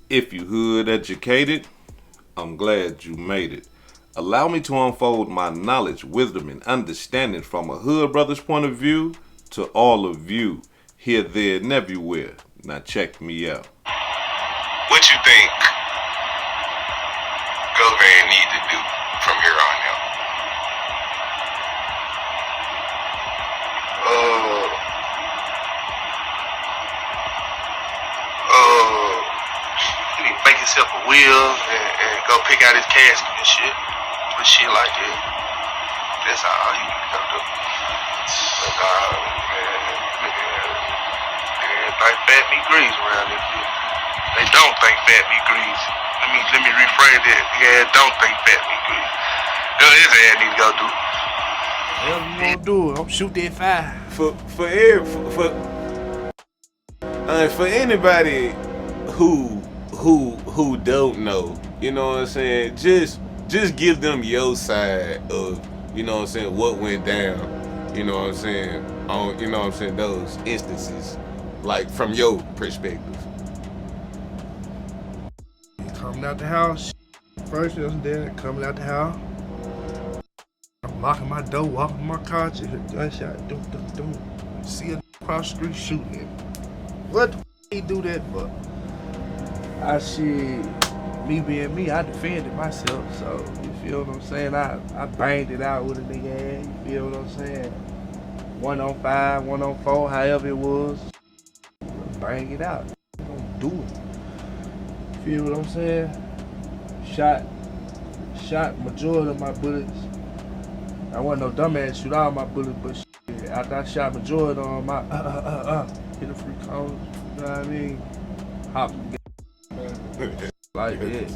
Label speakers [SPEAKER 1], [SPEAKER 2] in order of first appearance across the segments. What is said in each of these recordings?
[SPEAKER 1] If you hood educated, I'm glad you made it. Allow me to unfold my knowledge, wisdom, and understanding from a hood brother's point of view to all of you, here, there, and everywhere. Now check me out.
[SPEAKER 2] What you think GoVan need to do from here on out? He need to make himself a wheel and go pick out his casket and shit. With shit like that. That's all you need to go do. But man, think fat meat grease around this shit. They don't think fat meat grease. Let me rephrase that. Yeah, don't think fat meat grease. His ass need to go do.
[SPEAKER 3] Whatever you wanna do, I'm shoot that fire.
[SPEAKER 1] For anybody who don't know, you know what I'm saying, just give them your side of, you know what I'm saying, what went down, you know what I'm saying, on, you know what I'm saying, those instances, like from your perspective.
[SPEAKER 3] Coming out the house, first was there, coming out the house. I'm locking my door, walking my car, just hear gunshot, doom. See a across the street shooting him. What the he do that for? Me being me, I defended myself, so you feel what I'm saying? I banged it out with a nigga ass, you feel what I'm saying? 1 on 5, 1 on 4, however it was. Bang it out. Don't do it. Feel what I'm saying? Shot majority of my bullets. I wasn't no dumbass shoot all my bullets, but shit, after I shot majority on my hit a free corners, you know what I mean? Hop like that.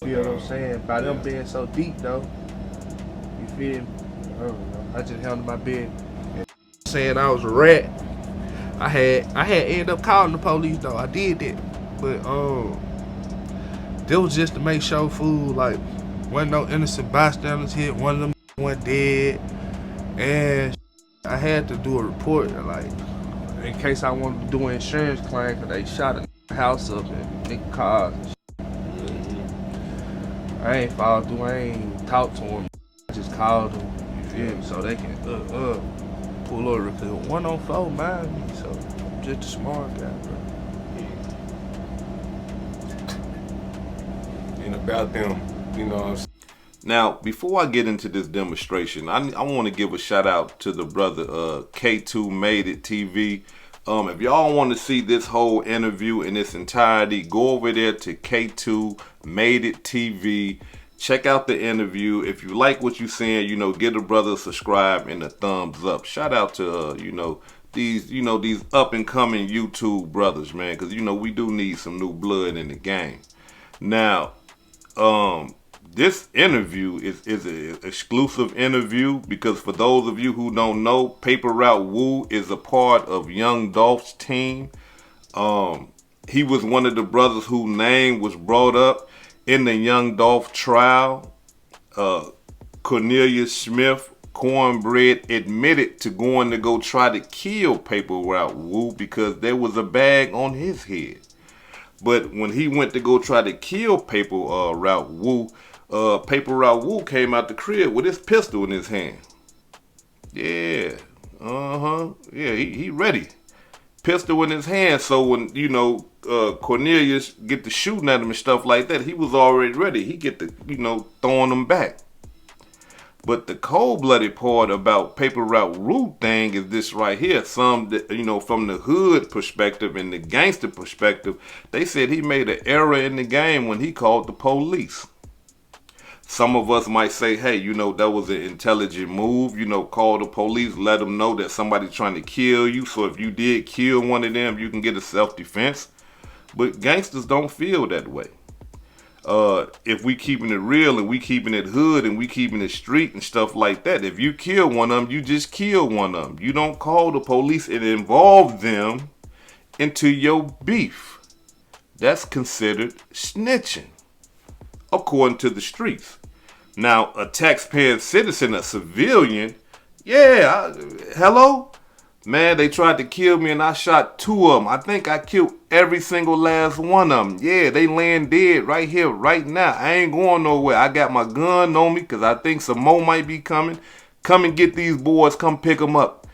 [SPEAKER 3] Feel what I'm saying? By them being so deep though, you feel me? I don't know. I just handled my bed. Saying I was a rat. I had ended up calling the police though. I did that, but that was just to make sure food like wasn't no innocent bystanders hit. One of them went dead, and I had to do a report like in case I wanted to do an insurance claim because they shot a house up and nigga cars and shit. I ain't followed through. I ain't talked to them. I just called them. You feel me? So they can pull over because 1 on 4 mind me. So I'm just a smart guy, bro.
[SPEAKER 1] And about them, you know what I'm saying? Now, before I get into this demonstration, I want to give a shout out to the brother K2 Made It TV. If y'all want to see this whole interview in its entirety, go over there to K2 Made It TV. Check out the interview. If you like what you're seeing, you know, give the brother a subscribe and a thumbs up. Shout out to these up and coming YouTube brothers, man, because you know we do need some new blood in the game. Now, this interview is an exclusive interview because for those of you who don't know, Paper Route Woo is a part of Young Dolph's team. He was one of the brothers whose name was brought up in the Young Dolph trial. Cornelius Smith, Cornbread, admitted to going to go try to kill Paper Route Woo because there was a bag on his head. But when he went to go try to kill Paper Route Woo, Paper Route Woo came out the crib with his pistol in his hand. Yeah, yeah, he ready. Pistol in his hand, so when, you know, Cornelius get to shooting at him and stuff like that, he was already ready. He get to, you know, throwing him back. But the cold-blooded part about Paper Route Woo thing is this right here. Some, you know, from the hood perspective and the gangster perspective, they said he made an error in the game when he called the police. Some of us might say, hey, you know, that was an intelligent move. You know, call the police, let them know that somebody's trying to kill you. So if you did kill one of them, you can get a self-defense. But gangsters don't feel that way. If we keeping it real and we keeping it hood and we keeping it street and stuff like that, if you kill one of them, you just kill one of them. You don't call the police and involve them into your beef. That's considered snitching, according to the streets. Now, a taxpaying citizen, a civilian, yeah, hello? Man, they tried to kill me and I shot 2 of them. I think I killed every single last one of them. Yeah, they laying dead right here, right now. I ain't going nowhere. I got my gun on me because I think some more might be coming. Come and get these boys. Come pick them up.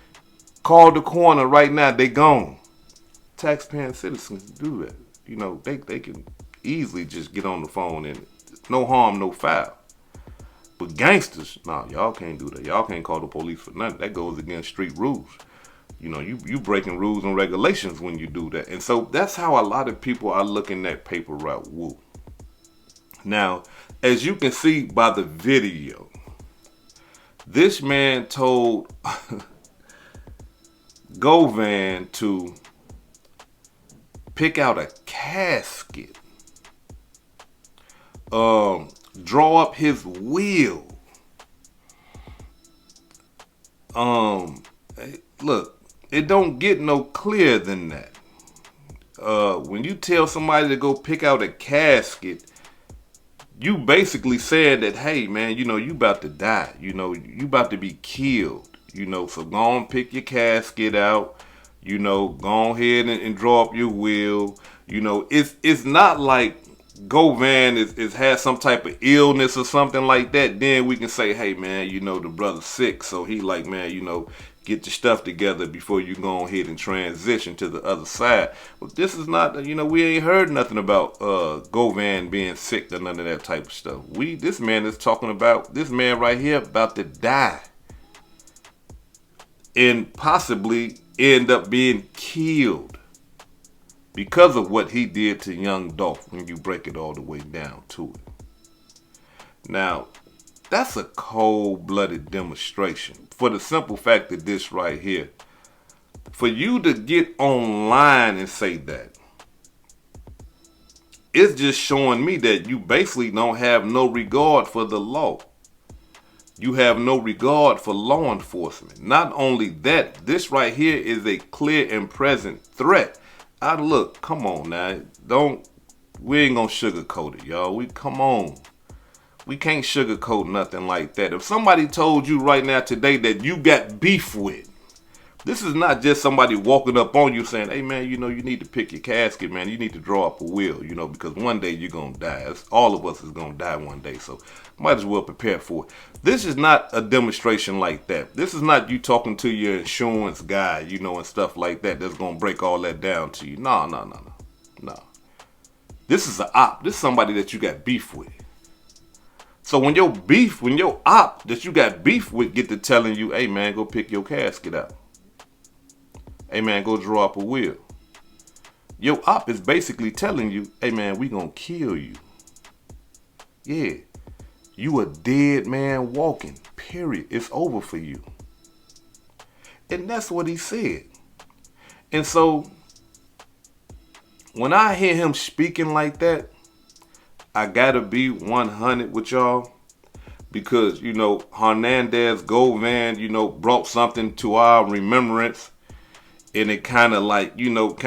[SPEAKER 1] Call the coroner right now. They gone. Taxpaying citizens do that. You know, they can easily just get on the phone and no harm, no foul. But gangsters, nah, y'all can't do that. Y'all can't call the police for nothing. That goes against street rules. You know, you breaking rules and regulations when you do that. And so that's how a lot of people are looking at paper route woo. Now, as you can see by the video, this man told GoVan to pick out a casket, draw up his will. Look, it don't get no clearer than that. When you tell somebody to go pick out a casket, you basically said that, hey man, you know, you about to die. You know, you about to be killed. You know, so go on, pick your casket out. You know, go ahead and draw up your will. You know, it's not like GoVan is has some type of illness or something like that. Then we can say, hey man, you know, the brother's sick, so he like, man, you know, get your stuff together before you go ahead and transition to the other side. But this is not, you know, we ain't heard nothing about GoVan being sick or none of that type of stuff. This man is talking about, this man right here about to die and possibly end up being killed because of what he did to Young Dolph when you break it all the way down to it. Now, that's a cold-blooded demonstration for the simple fact that this right here, for you to get online and say that, it's just showing me that you basically don't have no regard for the law. You have no regard for law enforcement. Not only that, this right here is a clear and present threat. Look, come on now. We ain't gonna sugarcoat it, y'all. Come on. We can't sugarcoat nothing like that. If somebody told you right now today that you got beef with, this is not just somebody walking up on you saying, hey man, you know, you need to pick your casket, man. You need to draw up a will, you know, because one day you're gonna die. All of us is gonna die one day, so might as well prepare for it. This is not a demonstration like that. This is not you talking to your insurance guy, you know, and stuff like that that's gonna break all that down to you. No. This is an op. This is somebody that you got beef with. So when your op that you got beef with get to telling you, hey man, go pick your casket out. Hey man, go draw up a will. Your op is basically telling you, hey man, we gonna kill you. Yeah, you a dead man walking, period. It's over for you. And that's what he said. And so when I hear him speaking like that, I gotta be 100 with y'all, because, you know, Hernandez GoVan, you know, brought something to our remembrance, and it kind of like, you know,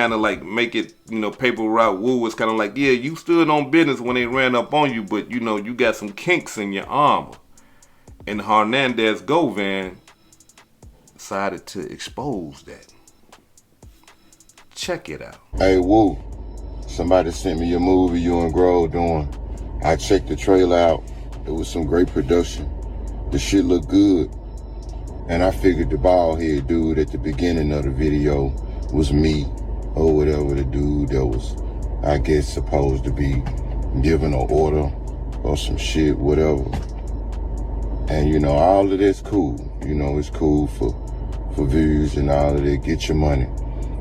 [SPEAKER 1] make it, you know, paper route woo. It's kind of like, yeah, you stood on business when they ran up on you, but, you know, you got some kinks in your armor. And Hernandez GoVan decided to expose that. Check it out.
[SPEAKER 4] Hey, Woo, somebody sent me a movie you and Grove doing. I checked the trailer out. It was some great production. The shit looked good. And I figured the bald head dude at the beginning of the video was me, or whatever, the dude that was, I guess, supposed to be giving an order or some shit, whatever. And, you know, all of that's cool. You know, it's cool for views and all of that. Get your money.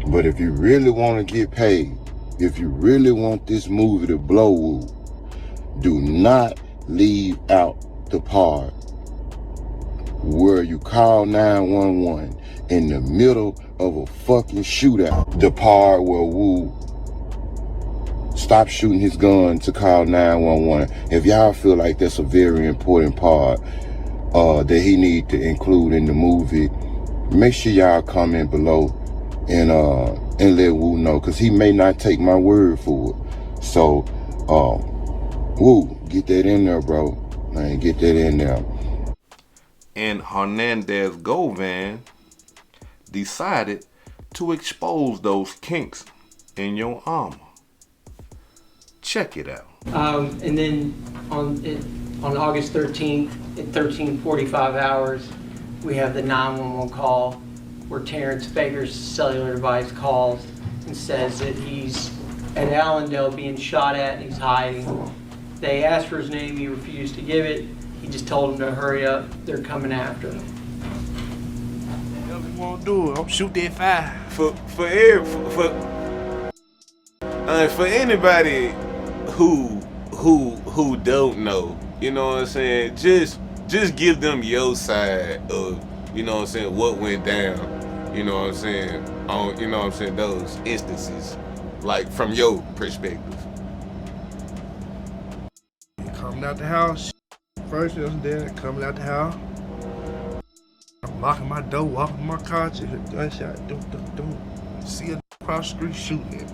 [SPEAKER 4] But if you really want to get paid, if you really want this movie to blow, Woo, do not leave out the part where you call 911 in the middle of a fucking shootout. The part where Woo stopped shooting his gun to call 911. If y'all feel like that's a very important part that he need to include in the movie, make sure y'all comment below and let Woo know, because he may not take my word for it. So Woo, get that in there, bro. Man, get that in there.
[SPEAKER 1] And Hernandez GoVan decided to expose those kinks in your armor. Check it out.
[SPEAKER 5] And then on August 13th at 13:45 hours, we have the 911 call where Terrence Baker's cellular device calls and says that he's at Allendale being shot at and he's hiding. They asked for his name, he refused to give it. He just told them to hurry up, they're coming after him.
[SPEAKER 3] What you want to do? I'm shoot that fire.
[SPEAKER 6] For anybody who don't know, you know what I'm saying, just give them your side of, you know what I'm saying, what went down, you know what I'm saying, on, you know what I'm saying, those instances, like from your perspective.
[SPEAKER 3] Coming out the house. First it was there, coming out the house. I'm locking my door, walking my car, just hear gunshot, dum dum dum. See a across the street shooting it.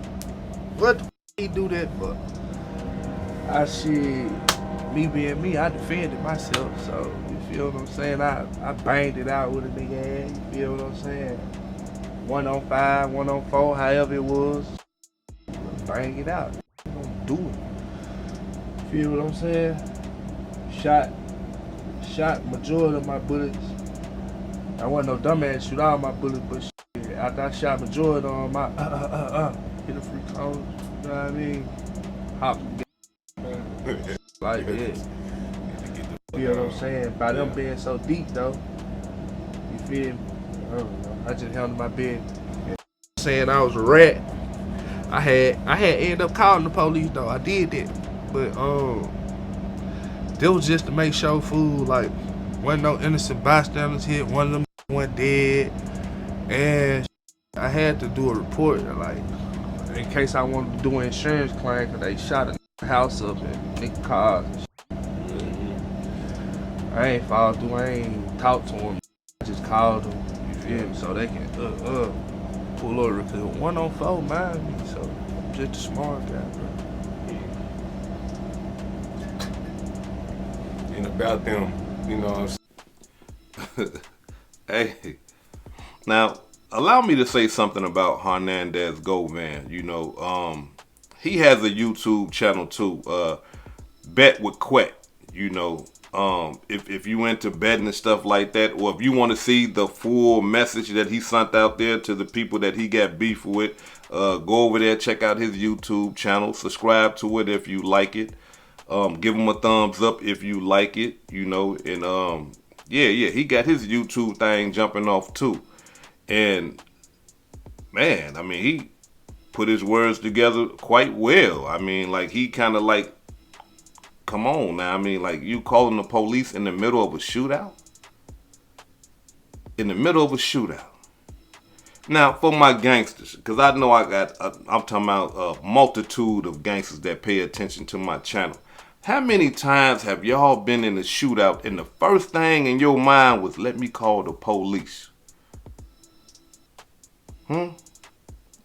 [SPEAKER 3] What the he do that for? I see me being me, I defended myself, so you feel what I'm saying? I banged it out with a nigga ass, you feel what I'm saying? 1 on 5, 1 on 4, however it was. Bang it out. I'm gonna do it. Feel what I'm saying? Shot majority of my bullets. I wasn't no dumbass shoot all my bullets, but shit, after I shot majority on my hit a free cone, you know what I mean? Hop like that. Feel what I'm saying? By them being so deep though, you feel me? I don't know. I just handled my bed. Saying I was a rat. I had ended up calling the police though. I did that. But that was just to make sure food like wasn't no innocent bystanders hit, one of them went dead. And I had to do a report like in case I wanted to do an insurance claim because they shot a house up and nigga cars and shit. I ain't followed through, I ain't talked to them. I just called them, you feel me, so they can pull over because 1 on 4 mind me, so I'm just a smart guy, bro.
[SPEAKER 6] And about them, you know what I'm saying?
[SPEAKER 1] Hey, now allow me to say something about Hernandez GoVan. You know, he has a YouTube channel too, Bet with Quette. You know, if you into betting and stuff like that, or if you want to see the full message that he sent out there to the people that he got beef with, go over there, check out his YouTube channel, subscribe to it if you like it. Give him a thumbs up if you like it, you know, and yeah, he got his YouTube thing jumping off too. And man, I mean, he put his words together quite well. I mean, like, he kind of like, come on now, I mean, like, you calling the police in the middle of a shootout? In the middle of a shootout. Now, for my gangsters, because I know I'm talking about a multitude of gangsters that pay attention to my channel. How many times have y'all been in a shootout and the first thing in your mind was, let me call the police?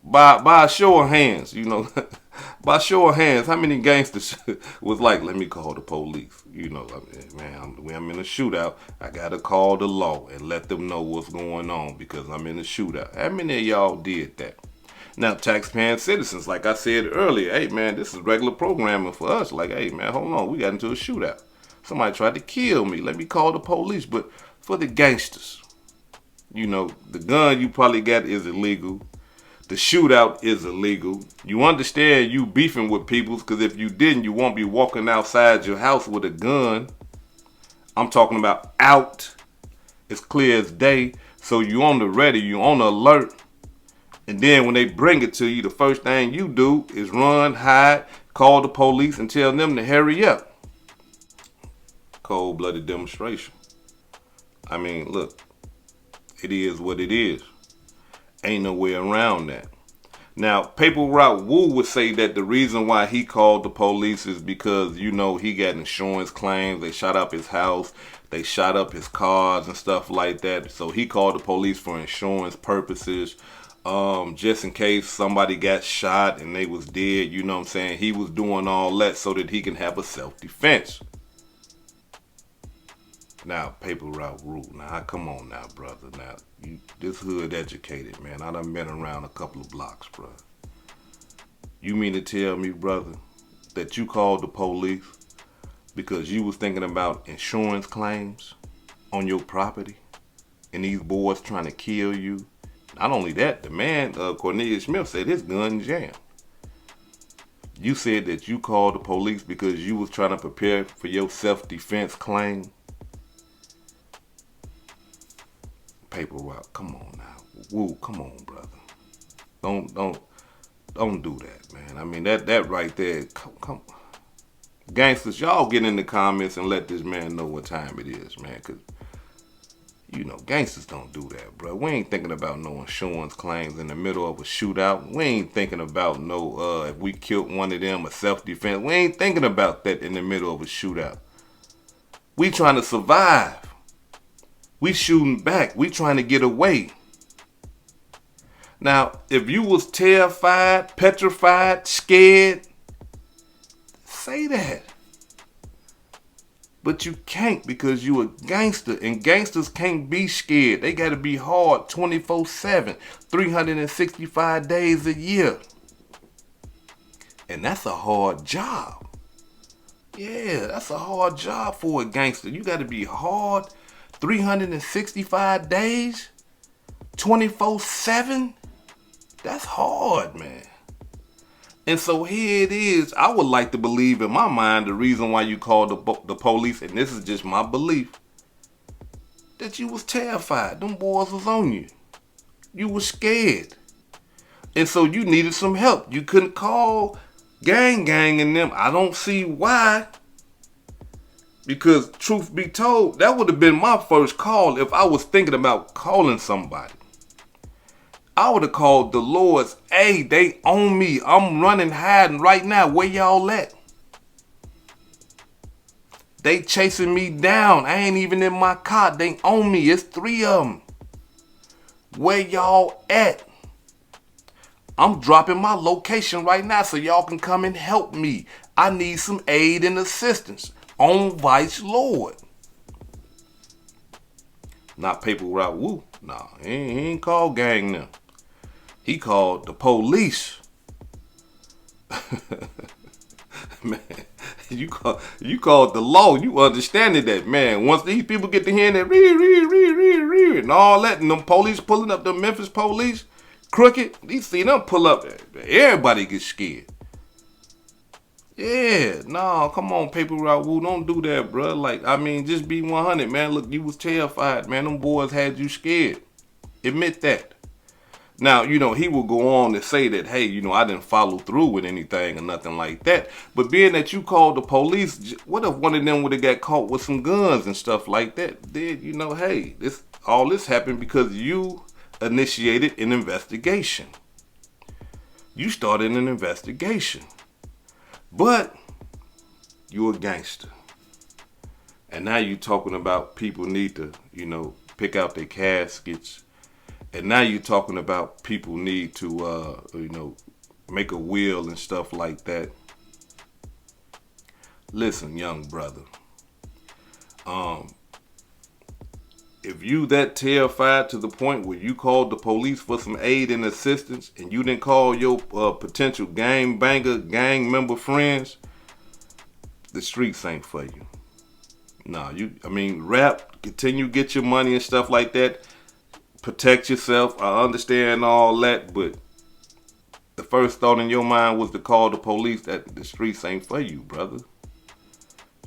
[SPEAKER 1] By a show of hands, you know, by show of hands, how many gangsters was like, let me call the police? You know, I mean, man, when I'm in a shootout, I gotta call the law and let them know what's going on because I'm in a shootout. How many of y'all did that? Now, taxpaying citizens, like I said earlier, hey man, this is regular programming for us. Like, hey man, hold on, we got into a shootout. Somebody tried to kill me. Let me call the police. But for the gangsters, you know, the gun you probably got is illegal. The shootout is illegal. You understand you beefing with people because if you didn't, you won't be walking outside your house with a gun. I'm talking about out. It's clear as day. So you on the ready, you on the alert. And then when they bring it to you, the first thing you do is run, hide, call the police and tell them to hurry up. Cold-blooded demonstration. I mean, look, it is what it is. Ain't no way around that. Now, Paper Route Woo would say that the reason why he called the police is because, you know, he got insurance claims. They shot up his house. They shot up his cars and stuff like that. So he called the police for insurance purposes. Just in case somebody got shot and they was dead, you know what I'm saying? He was doing all that so that he can have a self-defense. Now, paper route rule. Now, come on now, brother. Now, you this hood educated, man. I done been around a couple of blocks, bro. You mean to tell me, brother, that you called the police because you was thinking about insurance claims on your property and these boys trying to kill you? Not only that, the man, Cornelius Smith, said his gun jammed. You said that you called the police because you was trying to prepare for your self-defense claim. Paper route, come on now. Woo, come on, brother. Don't do that, man. I mean, that right there, come. Gangsters, y'all get in the comments and let this man know what time it is, man, because, you know, gangsters don't do that, bro. We ain't thinking about no insurance claims in the middle of a shootout. We ain't thinking about no, if we killed one of them, a self-defense. We ain't thinking about that in the middle of a shootout. We trying to survive. We shooting back. We trying to get away. Now, if you was terrified, petrified, scared, say that. But you can't because you a gangster, and gangsters can't be scared. They got to be hard 24/7, 365 days a year. And that's a hard job. Yeah, that's a hard job for a gangster. You got to be hard 365 days, 24/7. That's hard, man. And so here it is. I would like to believe in my mind the reason why you called the police, and this is just my belief, that you was terrified. Them boys was on you. You was scared. And so you needed some help. You couldn't call gang and them. I don't see why. Because truth be told, that would have been my first call if I was thinking about calling somebody. I would have called the Lords. Hey, they own me. I'm running, hiding right now. Where y'all at? They chasing me down. I ain't even in my car. They own me. It's 3 of them. Where y'all at? I'm dropping my location right now so y'all can come and help me. I need some aid and assistance. On Vice Lord. Not paper route woo. Nah, he ain't called gang now. He called the police. Man, you called the law. You understanding that, man. Once these people get to hearing that re and all that, and them police pulling up, the Memphis police, crooked, you see them pull up, everybody gets scared. Yeah, no, come on, paper route woo. Don't do that, bro. Like, I mean, just be 100, man. Look, you was terrified, man. Them boys had you scared. Admit that. Now, you know, he will go on to say that, hey, you know, I didn't follow through with anything or nothing like that. But being that you called the police, what if one of them would have got caught with some guns and stuff like that? Then, you know, hey, all this happened because you initiated an investigation. You started an investigation. But you're a gangster. And now you're talking about people need to, you know, pick out their caskets. And now you're talking about people need to, you know, make a will and stuff like that. Listen, young brother. If you that terrified to the point where you called the police for some aid and assistance and you didn't call your potential gang member friends, the streets ain't for you. Nah, rap, continue get your money and stuff like that. Protect yourself. I understand all that, but the first thought in your mind was to call the police. That the streets ain't for you, brother.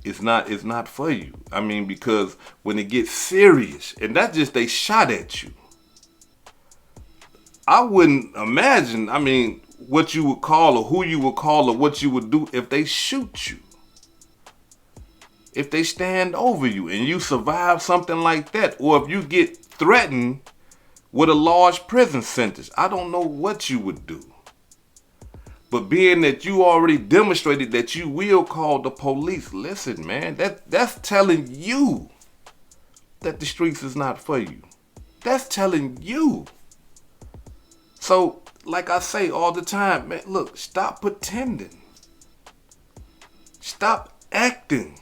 [SPEAKER 1] It's not for you. I mean, because when it gets serious, and that's just they shot at you. I wouldn't imagine, I mean, what you would call or who you would call or what you would do if they shoot you. If they stand over you and you survive something like that, or if you get threatened with a large prison sentence, I don't know what you would do. But being that you already demonstrated that you will call the police, listen, man, that's telling you that the streets is not for you. That's telling you. So, like I say all the time, man, look, stop pretending. Stop acting.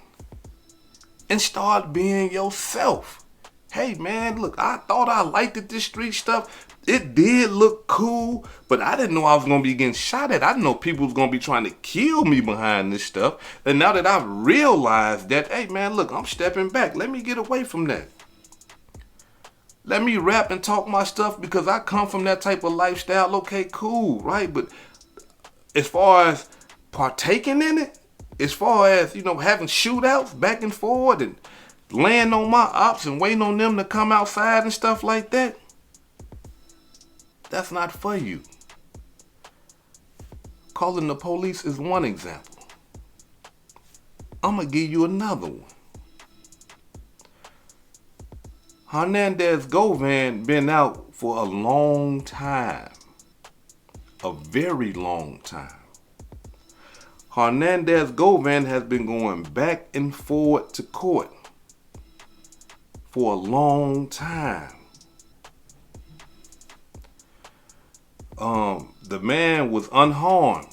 [SPEAKER 1] and start being yourself. Hey man, look, I thought I liked it, this street stuff. It did look cool, but I didn't know I was gonna be getting shot at. I didn't know people was gonna be trying to kill me behind this stuff. And now that I've realized that, hey man, look, I'm stepping back. Let me get away from that. Let me rap and talk my stuff because I come from that type of lifestyle. Okay, cool, right? But as far as partaking in it, as far as, you know, having shootouts back and forward and laying on my ops and waiting on them to come outside and stuff like that, that's not for you. Calling the police is one example. I'm going to give you another one. Hernandez GoVan been out for a long time. A very long time. Hernandez GoVan has been going back and forward to court for a long time. The man was unharmed.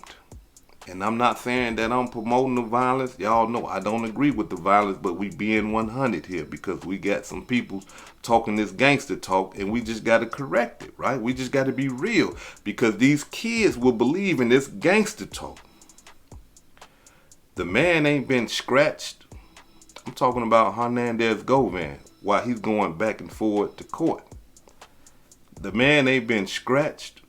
[SPEAKER 1] And I'm not saying that I'm promoting the violence. Y'all know I don't agree with the violence, but we being 100 here because we got some people talking this gangster talk and we just got to correct it, right? We just got to be real because these kids will believe in this gangster talk. The man ain't been scratched. I'm talking about Hernandez GoVan while he's going back and forward to court. The man ain't been scratched.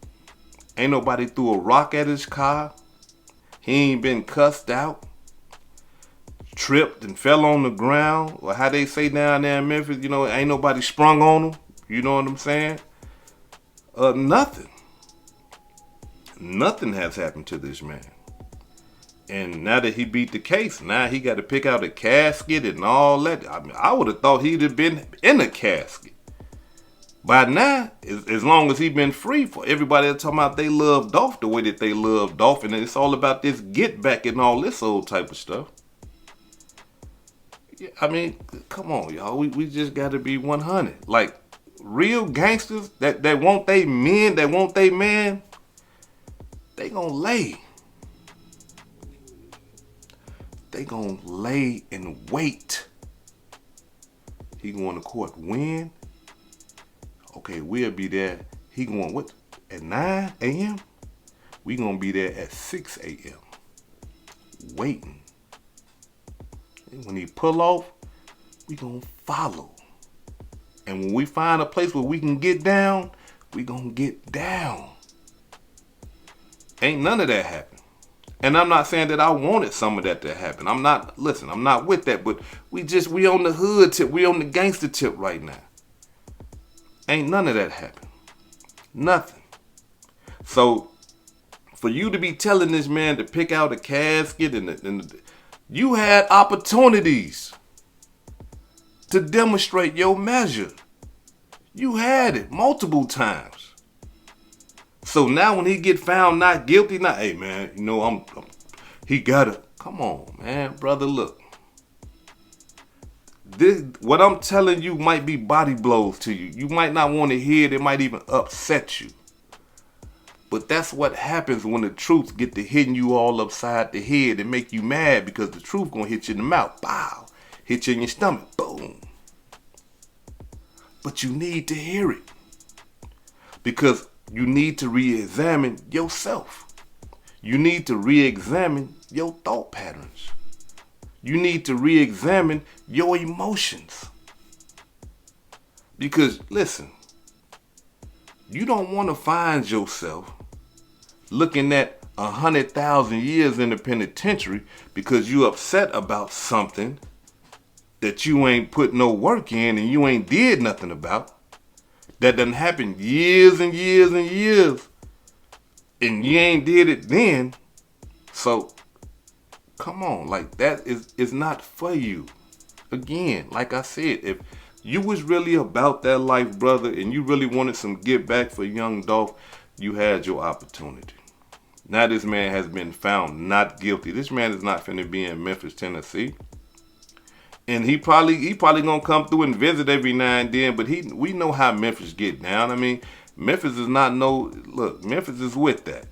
[SPEAKER 1] Ain't nobody threw a rock at his car. He ain't been cussed out, tripped and fell on the ground, or how they say down there in Memphis, you know, ain't nobody sprung on him. You know what I'm saying? Nothing. Nothing has happened to this man. And now that he beat the case, now he got to pick out a casket and all that. I mean, I would have thought he'd have been in a casket. By now, as long as he been free, for everybody that's talking about they love Dolph the way that they love Dolph, and it's all about this get back and all this old type of stuff. Yeah, I mean, come on, y'all. We just got to be 100. Like, real gangsters that want they men, that want they man, they gonna lay. They gonna lay and wait. He going to court when? Okay, we'll be there. He going what? At 9 a.m.? We gonna be there at 6 a.m. waiting. And when he pull off, we gonna follow. And when we find a place where we can get down, we gonna get down. Ain't none of that happen. And I'm not saying that I wanted some of that to happen. I'm not with that, but we on the hood tip, we on the gangster tip right now. Ain't none of that happen. Nothing. So, for you to be telling this man to pick out a casket and you had opportunities to demonstrate your measure. You had it multiple times. So now when he get found not guilty, hey man, you know he gotta, come on man, brother, look. What I'm telling you might be body blows to you. You might not want to hear it. It might even upset you. But that's what happens when the truth get to hitting you all upside the head and make you mad because the truth gonna hit you in the mouth. Bow. Hit you in your stomach. Boom. But you need to hear it. Because you need to re-examine yourself. You need to re-examine your thought patterns. You need to re-examine your emotions. Because, listen, you don't want to find yourself looking at 100,000 years in the penitentiary because you upset about something that you ain't put no work in and you ain't did nothing about. That done happened years and years and years. And you ain't did it then. So, come on, like that is not for you. Again, like I said, if you was really about that life, brother, and you really wanted some get back for Young Dolph, you had your opportunity. Now this man has been found not guilty. This man is not finna be in Memphis, Tennessee. And he probably gonna come through and visit every now and then, but we know how Memphis get down. I mean, Memphis is not Memphis is with that.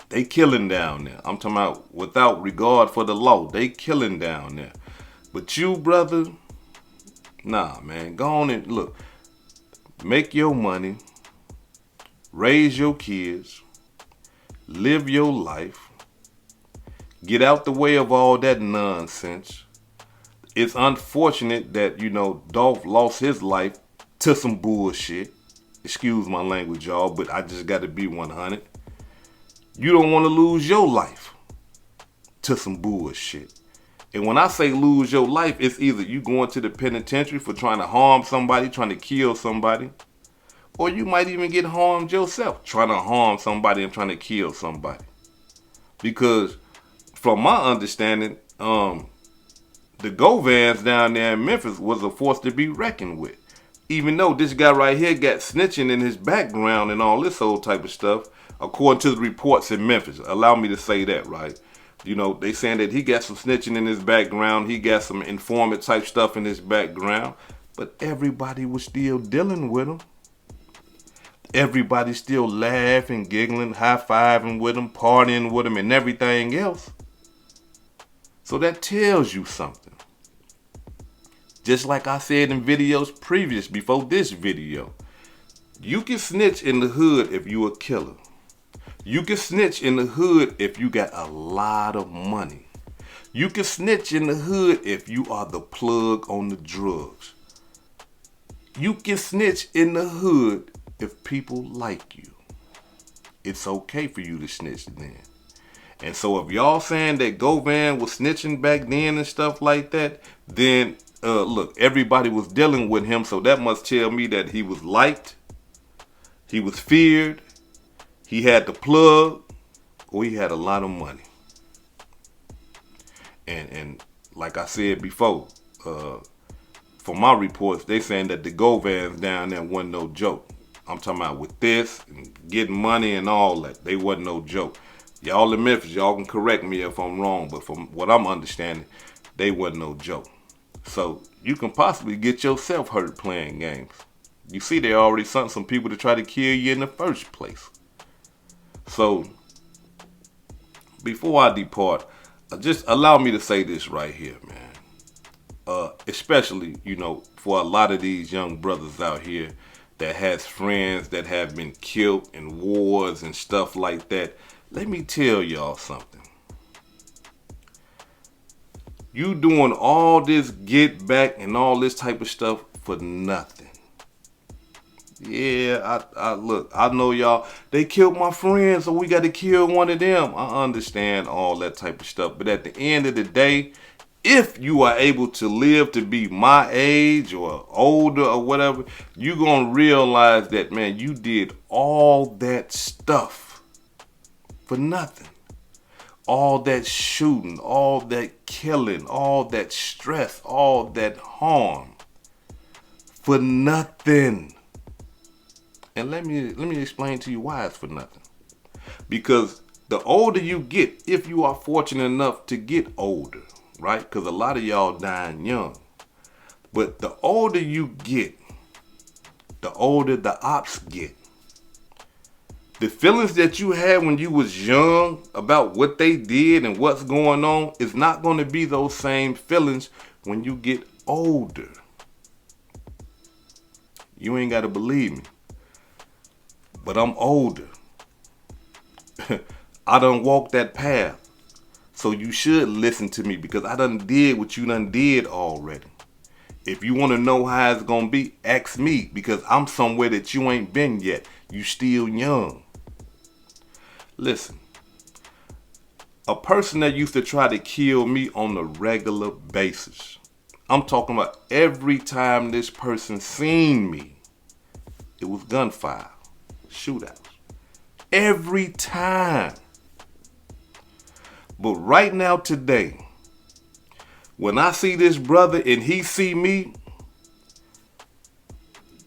[SPEAKER 1] They killing down there. I'm talking about without regard for the law. They killing down there. But you, brother, nah, man. Go on and look. Make your money. Raise your kids. Live your life. Get out the way of all that nonsense. It's unfortunate that, Dolph lost his life to some bullshit. Excuse my language, y'all, but I just got to be 100. You don't want to lose your life to some bullshit. And when I say lose your life, it's either you going to the penitentiary for trying to harm somebody, trying to kill somebody, or you might even get harmed yourself trying to harm somebody and trying to kill somebody. Because from my understanding, the GoVans down there in Memphis was a force to be reckoned with. Even though this guy right here got snitching in his background and all this old type of stuff, according to the reports in Memphis. Allow me to say that, right? They saying that he got some snitching in his background. He got some informant type stuff in his background. But everybody was still dealing with him. Everybody still laughing, giggling, high-fiving with him, partying with him, and everything else. So that tells you something. Just like I said in videos previous before this video, you can snitch in the hood if you a killer. You can snitch in the hood if you got a lot of money. You can snitch in the hood if you are the plug on the drugs. You can snitch in the hood if people like you. It's okay for you to snitch then. And so if y'all saying that GoVan was snitching back then and stuff like that, then look, everybody was dealing with him, so that must tell me that he was liked, he was feared, he had the plug, or he had a lot of money. And like I said before, from my reports, they saying that the GoVans down there wasn't no joke. I'm talking about with this and getting money and all that, they wasn't no joke. Y'all in Memphis, y'all can correct me if I'm wrong, but from what I'm understanding, they wasn't no joke. So you can possibly get yourself hurt playing games. You see, they already sent some people to try to kill you in the first place. So before I depart, just allow me to say this right here, man. Especially, for a lot of these young brothers out here that has friends that have been killed in wars and stuff like that. Let me tell y'all something. You doing all this get back and all this type of stuff for nothing. Yeah, I look, I know y'all, they killed my friend, so we got to kill one of them. I understand all that type of stuff. But at the end of the day, if you are able to live to be my age or older or whatever, you're going to realize that, man, you did all that stuff for nothing. All that shooting, all that killing, all that stress, all that harm for nothing. And let me explain to you why it's for nothing. Because the older you get, if you are fortunate enough to get older, right? Because a lot of y'all dying young. But the older you get, the older the ops get. The feelings that you had when you was young about what they did and what's going on is not going to be those same feelings when you get older. You ain't got to believe me. But I'm older. I done walked that path. So you should listen to me because I done did what you done did already. If you want to know how it's going to be, ask me because I'm somewhere that you ain't been yet. You still young. Listen, a person that used to try to kill me on a regular basis. I'm talking about every time this person seen me, it was gunfire, shootouts. Every time. But right now today, when I see this brother and he see me,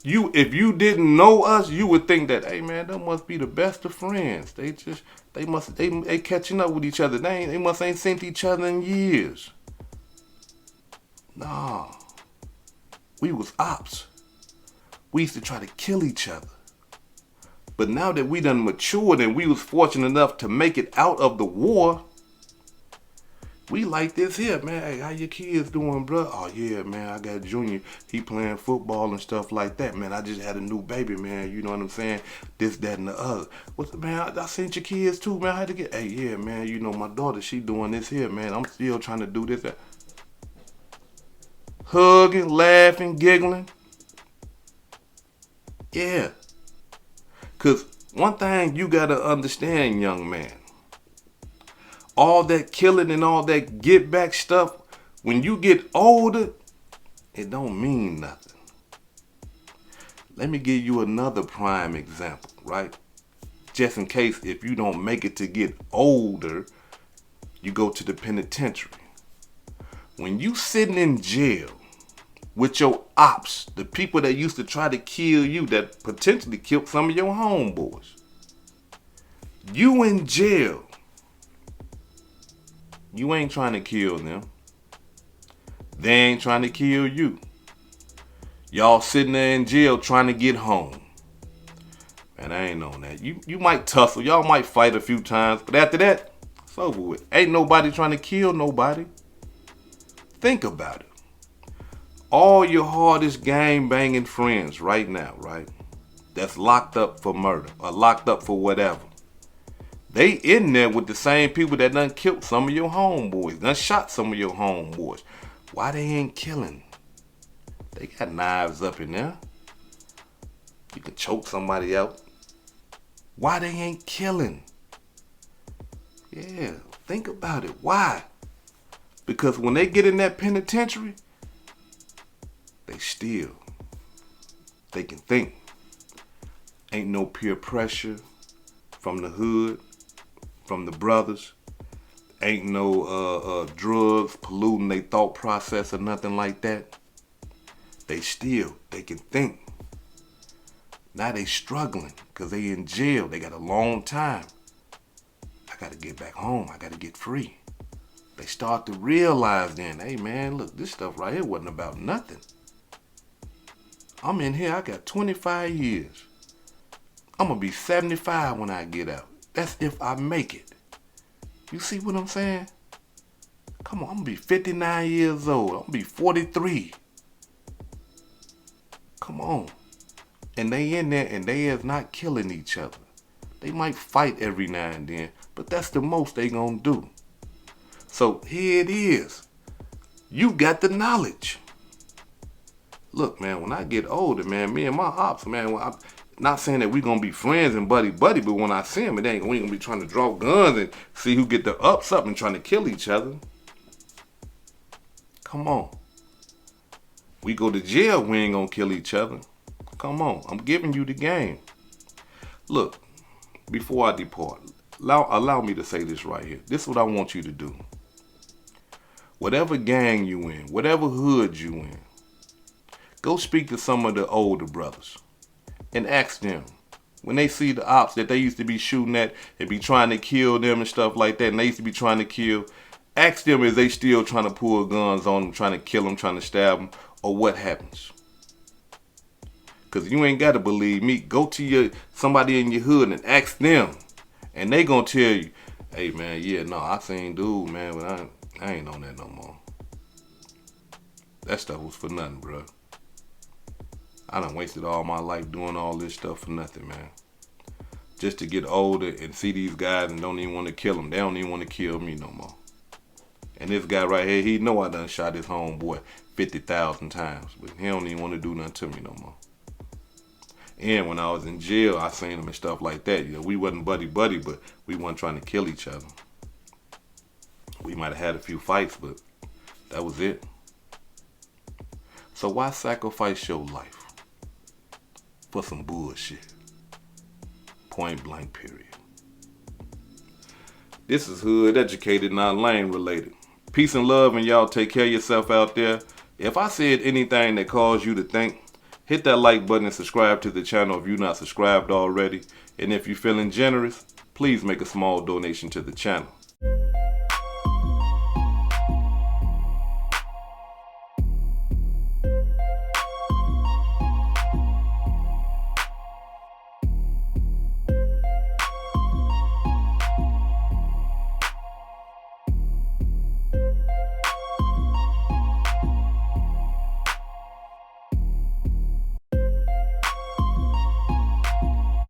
[SPEAKER 1] if you didn't know us, you would think that, hey man, that must be the best of friends. They catching up with each other. They must ain't seen each other in years. Nah. We was ops. We used to try to kill each other. But now that we done matured and we was fortunate enough to make it out of the war, We like this here, man. Hey, how your kids doing, bro? Oh, yeah, man, I got Junior. He playing football and stuff like that, man. I just had a new baby, man. You know what I'm saying? This, that, and the other. What's man, I sent your kids, too, man. I had to get, hey, yeah, man, you know, my daughter, she doing this here, man. I'm still trying to do this. That. Hugging, laughing, giggling. Yeah. Because one thing you got to understand, young man. All that killing and all that get back stuff, when you get older, it don't mean nothing. Let me give you another prime example, right? Just in case if you don't make it to get older, you go to the penitentiary. When you sitting in jail with your ops, the people that used to try to kill you, that potentially killed some of your homeboys, you in jail. You ain't trying to kill them. They ain't trying to kill you. Y'all sitting there in jail trying to get home. Man, I ain't on that. You might tussle. Y'all might fight a few times. But after that, it's over with. Ain't nobody trying to kill nobody. Think about it. All your hardest gang banging friends right now, right? That's locked up for murder or locked up for whatever. They in there with the same people that done killed some of your homeboys, done shot some of your homeboys. Why they ain't killing? They got knives up in there. You can choke somebody out. Why they ain't killing? Yeah, think about it. Why? Because when they get in that penitentiary, they still, they can think. Ain't no peer pressure from the hood, from the brothers. Ain't no drugs polluting their thought process or nothing like that. They can think. Now they struggling because they in jail. They got a long time. I got to get back home. I got to get free. They start to realize then, hey man, look, this stuff right here wasn't about nothing. I'm in here, I got 25 years. I'm going to be 75 when I get out. That's if I make it. You see what I'm saying? Come on, I'm going to be 59 years old. I'm going to be 43. Come on. And they in there and they is not killing each other. They might fight every now and then, but that's the most they gonna do. So here it is. You got the knowledge. Look, man, when I get older, man, me and my ops, man, I'm not saying that we gonna be friends and buddy, but when I see them, we ain't gonna be trying to draw guns and see who get the ups up and trying to kill each other. Come on. We go to jail, we ain't gonna kill each other. Come on, I'm giving you the game. Look, before I depart, allow me to say this right here. This is what I want you to do. Whatever gang you in, whatever hood you in, go speak to some of the older brothers and ask them, when they see the ops that they used to be shooting at and be trying to kill them and stuff like that, and they used to be trying to kill, ask them if they still trying to pull guns on them, trying to kill them, trying to stab them, or what happens. Because you ain't got to believe me. Go to somebody in your hood and ask them. And they going to tell you, hey, man, yeah, no, I seen dude, man, but I ain't on that no more. That stuff was for nothing, bro. I done wasted all my life doing all this stuff for nothing, man. Just to get older and see these guys and don't even want to kill them. They don't even want to kill me no more. And this guy right here, he know I done shot his homeboy 50,000 times. But he don't even want to do nothing to me no more. And when I was in jail, I seen him and stuff like that. You know, we wasn't buddy-buddy, but we wasn't trying to kill each other. We might have had a few fights, but that was it. So why sacrifice your life for some bullshit? Point blank, period. This is Hood Educated, not Lane Related. Peace and love, and y'all take care of yourself out there. If I said anything that caused you to think, hit that like button and subscribe to the channel if you're not subscribed already. And if you're feeling generous, please make a small donation to the channel.